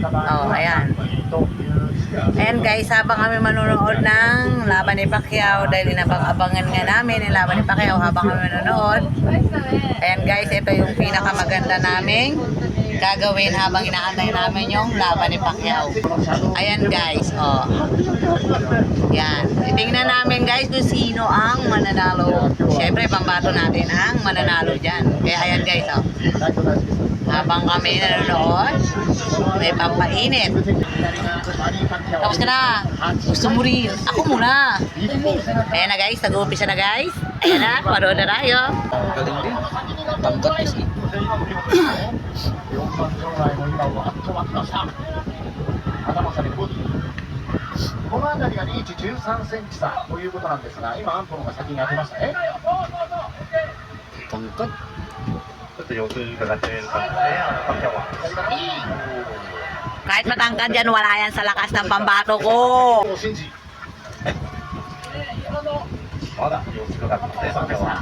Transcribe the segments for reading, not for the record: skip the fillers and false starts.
Oh, ayan. Ayan guys, habang kami manonood ng laban ni Pacquiao, dahil inabang-abangan nga namin yung laban ni Pacquiao habang kami manonood. Ayan guys, ito yung pinakamaganda naming gagawin habang inaantay namin yung laban ni Pacquiao. Ayan guys, oh. Yan. Tingnan namin guys kung sino ang mananalo. Siyempre, pambato natin ang mananalo dyan. Kaya ayan guys, oh. Habang kami nanonood, may pampainit. Tapos ka na. Gusto mo rin. Ako muna. Ayan na guys, nag-uumpisa na guys. Ayan na, panood na tayo. Galing din. Tangkat kasi. この辺りがリーチ13センチ差ということなんですが、今アントロンが先に当てましたね。 Tangkat. ちょっと様子伺ってみる感じで、パキャは。 Kahit matangkad yan, wala yan sa lakas ng pambato ko. シンジ。まだ様子伺ってますね、パキャは。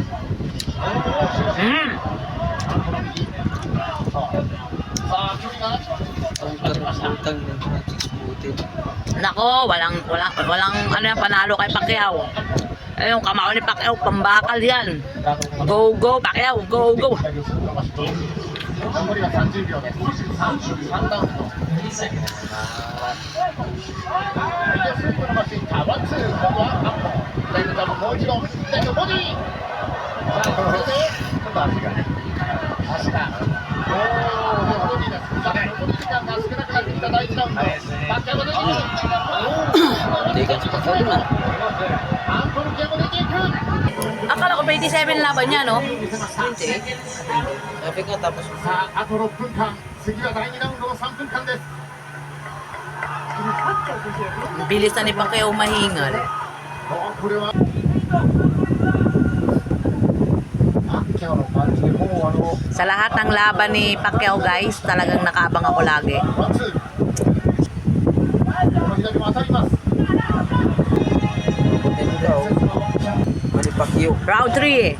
Tangkat. Utang ng executed. Nako, walang ano yung panalo kay Pacquiao. Eh, yung kamao ni Pacquiao, pambakal yan. Go, go, Pacquiao, go, go. 残りは30秒です。33ラウンド。右をスープ伸ばしていったワンツー。今度はアップ。左のジャブもう一度。左のボディ。さあ、これで今度は足がね。足が。おー、ボディです。さあ、残り時間が少なくなってきた第1ラウンド。バッキャーが出てくる。 Hindi ka sa Pacquiao naman. アントルキアも出ていく。 Akala ko 27 laban niya, no? Hindi. Sabi ko tapos さあ、あと6分間。次は第2ラウンドの3分間です。 Bilis na ni Pacquiao mahingal. これは。パッキャオの感じでもうSa lahat ng laban ni Pacquiao, guys, talagang nakaabang ako lagi. ワンツー。この左も当たります。 Manny Pacquiao. Round 3.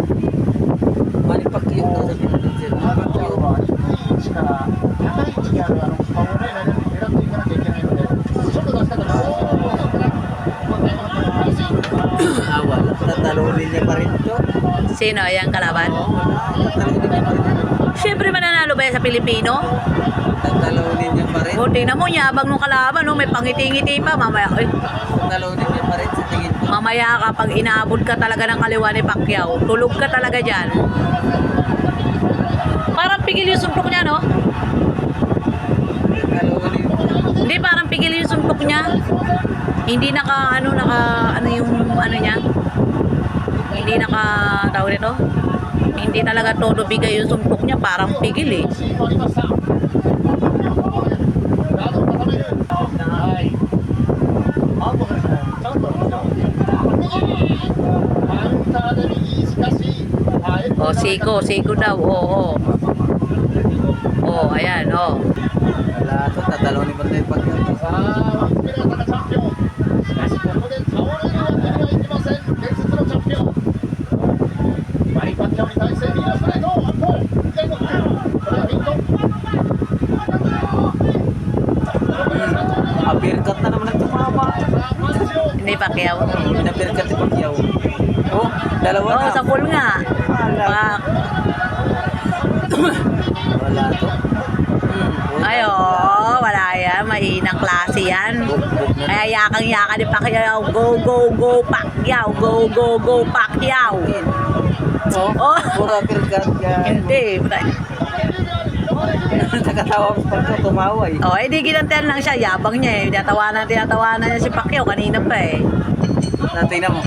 Manny Pacquiao daw sabi natin sir. パッキャオは低い位置から高い位置にある顔をね、狙っていかなきゃいけないので、ちょっと出し方が大きいので、Awal. Tatalunin niya pa rin ito. Sino yung kalaban? Tatalunin niya pa rin. Siyempre mananalo ba yan sa Pilipino? Tatalunin niya pa rin. O, tingnan mo, yabang nung kalaban, no? May pangiti-ngiti pa. Mamaya, Tatalunin niya pa rin sa tingin ko. mamaya kapag inaabot ka talaga ng kaliwa ni Pacquiao, tulog ka talaga dyan. Parang pigil yung suntok niya, no? Tatalunin. Hindi, parang pigil yung suntok niya. Hindi ano yung ano niya. Hindi tawag nito. Hindi talaga todo bigay yung suntok niya, parang pigil eh. シーンもありました。ガードを固める。はい。アウトですね。ちゃんと右。カウンターで右、しかし。O, Siko daw, oo. Oh, ayan, oh. Wala ito. Tatalunin pa tayo Pacquiao. さあ、ワンツーがチャンピオン。しかし、ここで倒れるわけにはいきません。伝説のチャンピオン。マニパッキャオに対して右のストレート。アップ。左のフック。これはヒット。 Uppercut na naman ang tumama. さあ、パンチを。 Hindi Pacquiao. Uppercut ni Pacquiao. Oh, dalawa Oh, na. sa pool nga. Wala to. Ay, oh, wala yan. Mahinang klase yan. Kaya yakang-yaka ni Pacquiao. Go, go, go, Pacquiao. Go, go, go, Pacquiao. Oh, Oh. pura uppercut yan. Hindi. Nakatawa ko pa tumawa eh. Oh, hindi ginantihan lang siya. Yabang niya eh. Tinatawanan niya si Pacquiao kanina pa eh. Natin na mo.